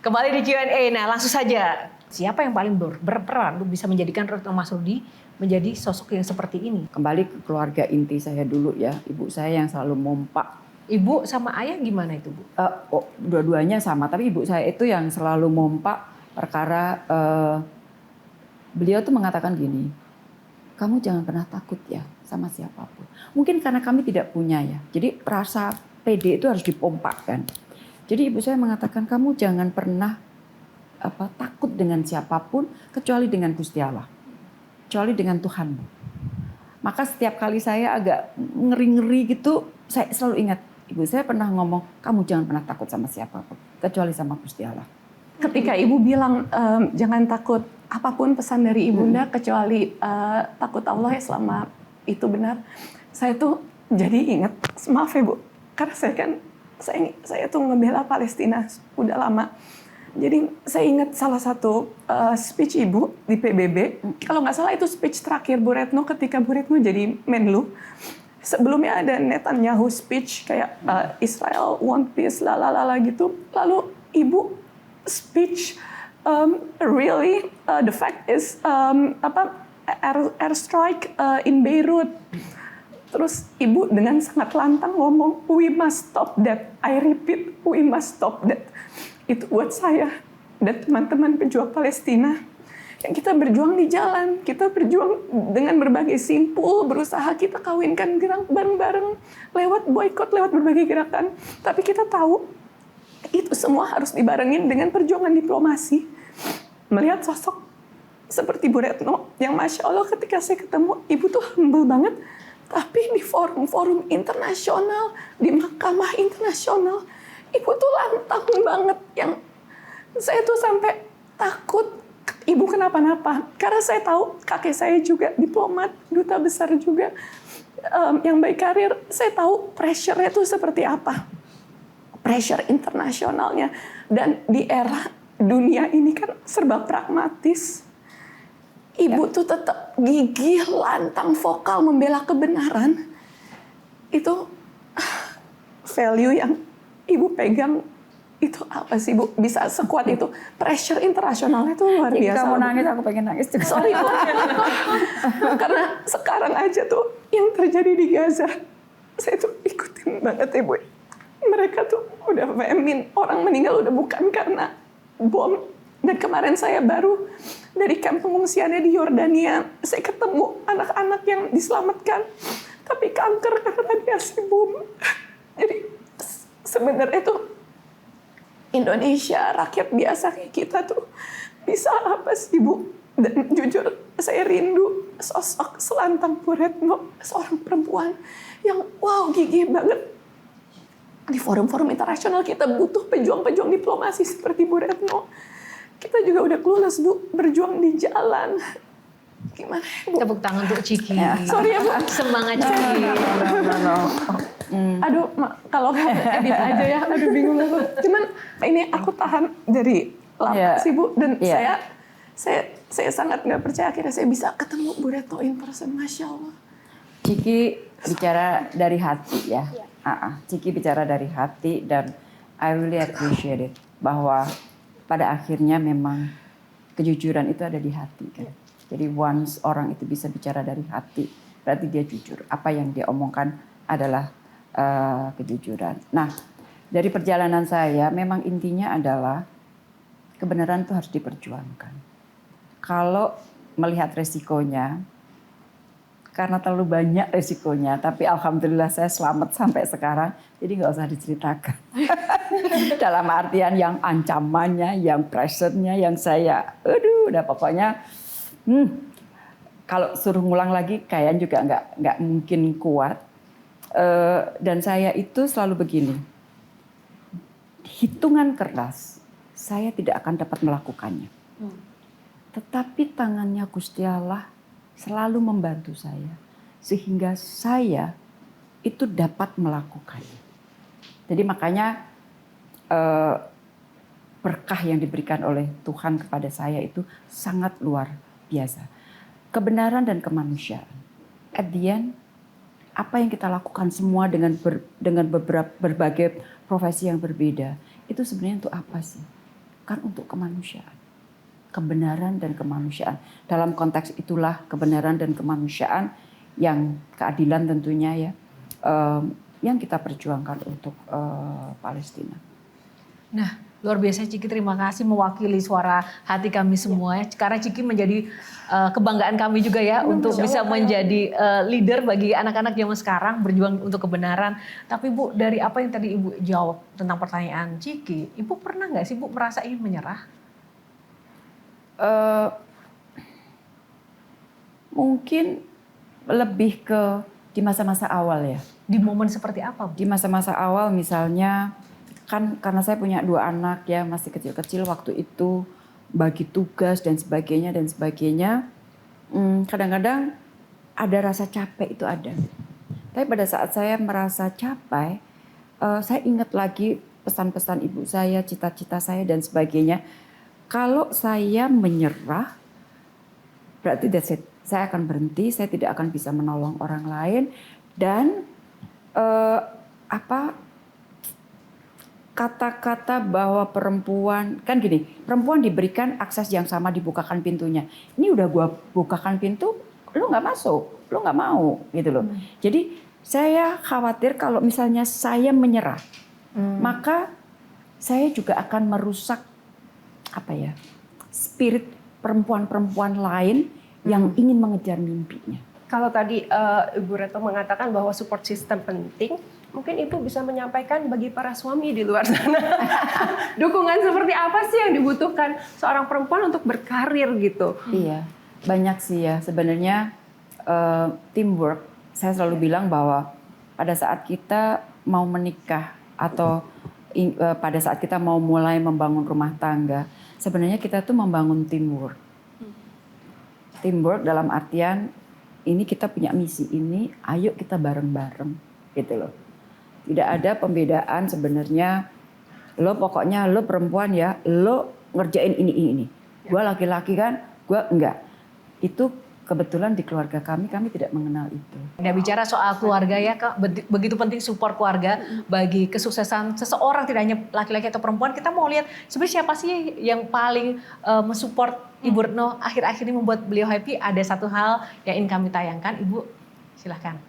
Kembali di Q&A. Nah, langsung saja. Siapa yang paling berperan untuk bisa menjadikan Retno Marsudi menjadi sosok yang seperti ini? Kembali ke keluarga inti saya dulu ya. Ibu saya yang selalu mompak. Ibu sama ayah gimana itu, Bu? Dua-duanya sama, tapi ibu saya itu yang selalu mompak perkara beliau tuh mengatakan gini, kamu jangan pernah takut ya sama siapapun. Mungkin karena kami tidak punya ya, jadi rasa pede itu harus dipompakkan. Jadi ibu saya mengatakan kamu jangan pernah takut dengan siapapun kecuali dengan Gusti Allah, kecuali dengan Tuhanmu. Maka setiap kali saya agak ngeri-ngeri gitu, saya selalu ingat ibu saya pernah ngomong, kamu jangan pernah takut sama siapapun kecuali sama Gusti Allah. Ketika ibu bilang jangan takut apapun pesan dari ibunda kecuali takut Allah ya selama itu benar, saya tuh jadi ingat, maaf ya Bu, karena saya tuh ngebela Palestina udah lama. Jadi saya ingat salah satu speech ibu di PBB, kalau nggak salah itu speech terakhir Bu Retno ketika Bu Retno jadi Menlu. Sebelumnya ada Netanyahu speech kayak Israel want peace lalala gitu. Lalu ibu speech really the fact is airstrike in Beirut. Terus ibu dengan sangat lantang ngomong, we must stop that. I repeat, we must stop that. Itu buat saya dan teman-teman pejuang Palestina. Yang kita berjuang di jalan, kita berjuang dengan berbagai simpul, berusaha kita kawinkan gerak bareng-bareng, lewat boykot, lewat berbagai gerakan. Tapi kita tahu, itu semua harus dibarengin dengan perjuangan diplomasi. Melihat sosok seperti Bu Retno, yang Masya Allah ketika saya ketemu, ibu tuh humble banget. Tapi di forum-forum internasional, di mahkamah internasional, ibu tuh lantang banget. Yang saya tuh sampai takut ibu kenapa-napa. Karena saya tahu kakek saya juga diplomat, duta besar juga, yang baik karir. Saya tahu pressure-nya itu seperti apa. Pressure internasionalnya. Dan di era dunia ini kan serba pragmatis. Ibu tuh tetap gigih, lantang, vokal membela kebenaran. Itu value yang ibu pegang. Itu apa sih Bu? Bisa sekuat itu. Pressure internasionalnya itu luar biasa. Kamu nangis, aku pengen nangis juga. Sorry Bu. Karena sekarang aja tuh yang terjadi di Gaza, saya tuh ikutin banget ya Bu. Mereka tuh udah famine, orang meninggal udah bukan karena bom. Dan kemarin saya baru dari kamp pengungsiannya di Yordania, saya ketemu anak-anak yang diselamatkan, tapi kanker karena radiasi bom. Jadi sebenarnya tuh Indonesia, rakyat biasa kayak kita tuh bisa apa sih Bu? Dan jujur saya rindu sosok selantang Bu Retno, seorang perempuan yang wow gigih banget. Di forum-forum internasional kita butuh pejuang-pejuang diplomasi seperti Bu Retno. Kita juga udah clueless Bu, berjuang di jalan. Gimana Bu? Tepuk tangan untuk Ciki. Sorry ya Bu. Semangat Ciki. Aduh, kalau edit aja ya, aduh bingung aku. Cuman ini aku tahan dari lama sih Bu, dan saya sangat nggak percaya akhirnya saya bisa ketemu Bu Retno in person, Masya Allah. Ciki bicara dari hati ya. Ciki bicara dari hati dan I really appreciate it bahwa pada akhirnya memang kejujuran itu ada di hati kan. Jadi once orang itu bisa bicara dari hati, berarti dia jujur. Apa yang dia omongkan adalah kejujuran. Nah, dari perjalanan saya memang intinya adalah kebenaran itu harus diperjuangkan. Kalau melihat resikonya, karena terlalu banyak resikonya, tapi alhamdulillah saya selamat sampai sekarang, jadi nggak usah diceritakan. Dalam artian yang ancamannya, yang pressure-nya, yang saya, udah pokoknya, kalau suruh ngulang lagi, kayaknya juga nggak mungkin kuat. Dan saya itu selalu begini, hitungan keras, saya tidak akan dapat melakukannya. Tetapi tangannya Gusti Allah selalu membantu saya sehingga saya itu dapat melakukannya. Jadi makanya berkah yang diberikan oleh Tuhan kepada saya itu sangat luar biasa. Kebenaran dan kemanusiaan. At the end, apa yang kita lakukan semua dengan berbagai profesi yang berbeda, itu sebenarnya untuk apa sih? kan untuk kemanusiaan. Kebenaran dan kemanusiaan. Dalam konteks itulah kebenaran dan kemanusiaan yang keadilan tentunya ya, yang kita perjuangkan untuk Palestina. Nah, luar biasa Ciki, terima kasih mewakili suara hati kami semua. Karena Ciki menjadi kebanggaan kami juga ya untuk bisa menjadi leader bagi anak-anak zaman sekarang berjuang untuk kebenaran. Tapi Bu, dari apa yang tadi Ibu jawab tentang pertanyaan Ciki, Ibu pernah nggak sih Bu merasa ingin menyerah? Mungkin lebih ke di masa-masa awal ya. Di momen seperti apa Bu? Di masa-masa awal misalnya kan karena saya punya 2 anak ya masih kecil-kecil waktu itu bagi tugas dan sebagainya kadang-kadang ada rasa capek itu ada. Tapi pada saat saya merasa capek, saya ingat lagi pesan-pesan ibu saya, cita-cita saya dan sebagainya. Kalau saya menyerah, berarti that's it. Saya akan berhenti, saya tidak akan bisa menolong orang lain dan kata-kata bahwa perempuan, kan gini, perempuan diberikan akses yang sama, dibukakan pintunya. Ini udah gua bukakan pintu, lu nggak masuk, lu nggak mau, gitu loh. Jadi saya khawatir kalau misalnya saya menyerah, maka saya juga akan merusak spirit perempuan-perempuan lain yang ingin mengejar mimpinya. Kalau tadi Ibu Retno mengatakan bahwa support system penting, mungkin Ibu bisa menyampaikan bagi para suami di luar sana. Dukungan seperti apa sih yang dibutuhkan seorang perempuan untuk berkarir gitu? Iya, banyak sih ya. Sebenarnya teamwork, saya selalu bilang bahwa pada saat kita mau menikah atau pada saat kita mau mulai membangun rumah tangga, sebenarnya kita tuh membangun teamwork. Teamwork dalam artian ini kita punya misi ini, ayo kita bareng-bareng gitu loh. Tidak ada pembedaan sebenarnya. Lo pokoknya lo perempuan ya, lo ngerjain ini. Gua laki-laki kan, gua enggak. Itu kebetulan di keluarga kami tidak mengenal itu. Nah, bicara soal keluarga ya Kak, begitu penting support keluarga bagi kesuksesan seseorang, tidak hanya laki-laki atau perempuan. Kita mau lihat sebenarnya siapa sih yang paling mensupport Ibu Retno akhir-akhir ini membuat beliau happy. Ada satu hal yang ingin kami tayangkan, Ibu silahkan.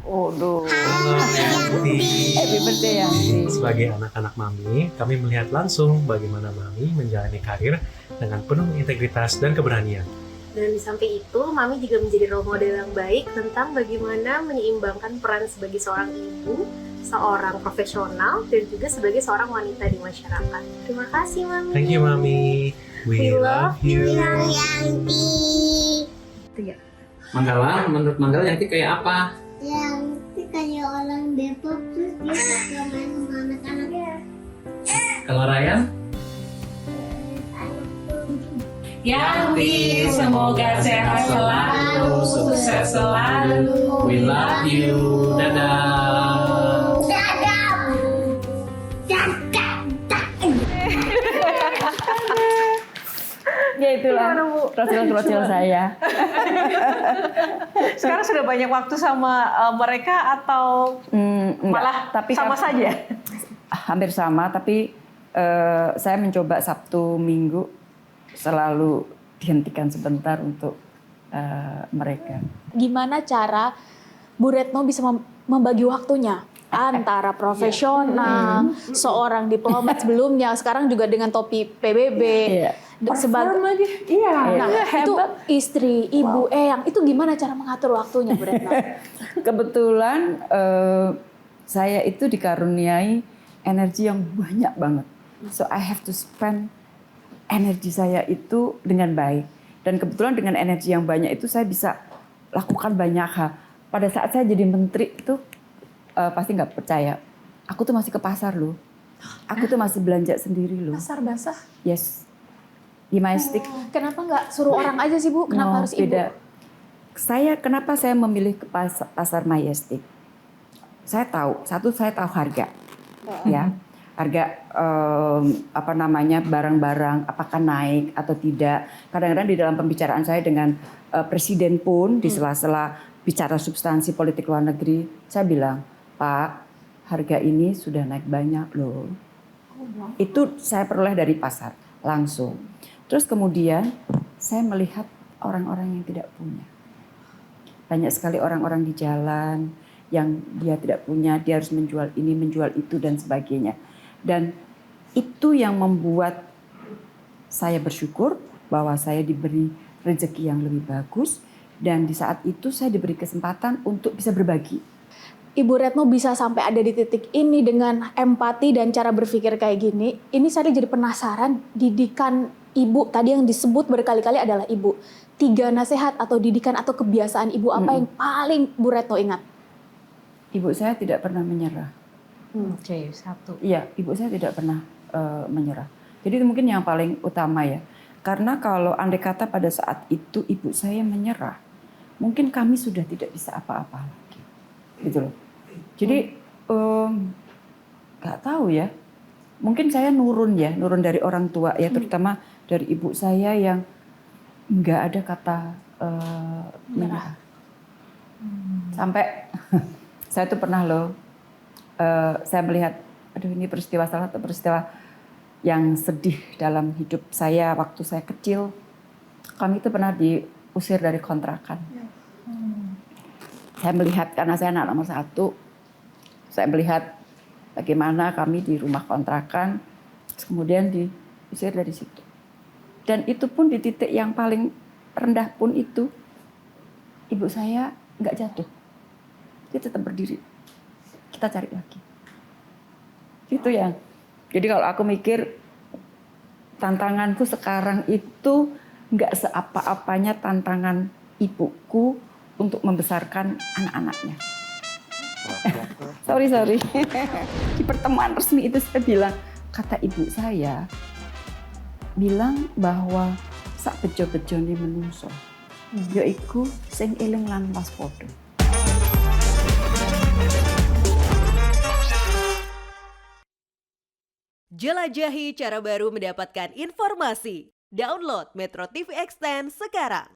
Halo Yanti. Happy birthday Yanti. Sebagai anak-anak Mami, kami melihat langsung bagaimana Mami menjalani karir dengan penuh integritas dan keberanian. Dan di samping itu, Mami juga menjadi role model yang baik tentang bagaimana menyeimbangkan peran sebagai seorang ibu, seorang profesional, dan juga sebagai seorang wanita di masyarakat. Terima kasih, Mami. Thank you Mami. We love you. Manggala, menurut Manggala Yanti kayak apa? Yanti kayak orang Depok terus dia suka main sama anak-anaknya. Kalau Ryan? Yanti, semoga sehat selalu, sukses selalu. We love you. Dadah. Ya itulah krocil-krocil saya. Sekarang sudah banyak waktu sama mereka atau malah tapi sama saja? Hampir sama, tapi saya mencoba Sabtu Minggu selalu dihentikan sebentar untuk mereka. Gimana cara Bu Retno bisa membagi waktunya antara profesional, seorang diplomat sebelumnya, sekarang juga dengan topi PBB, sebagai nah, itu istri, ibu, eyang, itu gimana cara mengatur waktunya Bu Retno? Kebetulan saya itu dikaruniai energi yang banyak banget, so I have to spend energi saya itu dengan baik. Dan kebetulan dengan energi yang banyak itu saya bisa lakukan banyak hal. Pada saat saya jadi menteri itu pasti nggak percaya. Aku tuh masih ke pasar loh. Aku tuh masih belanja sendiri loh. Pasar basah? Yes. Di Majestic. Kenapa nggak suruh orang aja sih Bu? Kenapa harus ibu? Beda. Kenapa saya memilih ke pasar Majestic? Saya tahu, saya tahu harga. Ya. Harga barang-barang apakah naik atau tidak. Kadang-kadang di dalam pembicaraan saya dengan presiden pun di sela-sela bicara substansi politik luar negeri, saya bilang, Pak, harga ini sudah naik banyak loh. Itu saya peroleh dari pasar langsung. Terus kemudian saya melihat orang-orang yang tidak punya. Banyak sekali orang-orang di jalan yang dia tidak punya, dia harus menjual ini, menjual itu dan sebagainya. Dan itu yang membuat saya bersyukur bahwa saya diberi rezeki yang lebih bagus, dan di saat itu saya diberi kesempatan untuk bisa berbagi. Ibu Retno bisa sampai ada di titik ini dengan empati dan cara berpikir kayak gini. Ini saya jadi penasaran, didikan ibu tadi yang disebut berkali-kali adalah ibu. 3 nasihat atau didikan atau kebiasaan ibu apa yang paling Bu Retno ingat? Ibu saya tidak pernah menyerah. Oke, 1. Iya, ibu saya tidak pernah menyerah. Jadi itu mungkin yang paling utama ya. Karena kalau andai kata pada saat itu ibu saya menyerah, mungkin kami sudah tidak bisa apa-apa lagi. Gitu loh. Jadi nggak tahu ya. Mungkin saya nurun dari orang tua ya, terutama dari ibu saya yang nggak ada kata menyerah. Sampai saya tuh pernah loh, saya melihat, aduh ini peristiwa, salah satu peristiwa yang sedih dalam hidup saya waktu saya kecil. Kami itu pernah diusir dari kontrakan. Saya melihat, karena saya anak nomor 1, saya melihat bagaimana kami di rumah kontrakan, kemudian diusir dari situ. Dan itu pun di titik yang paling rendah pun itu, ibu saya nggak jatuh. Dia tetap berdiri. Kita cari lagi. Itu yang. Jadi kalau aku mikir, tantanganku sekarang itu nggak seapa-apanya tantangan ibuku untuk membesarkan anak-anaknya. sorry. Di pertemuan resmi itu saya bilang, kata ibu saya, bilang bahwa sak bejo-bejone menungso, yaiku sing eling lan waspada. Jelajahi cara baru mendapatkan informasi. Download Metro TV Extend sekarang.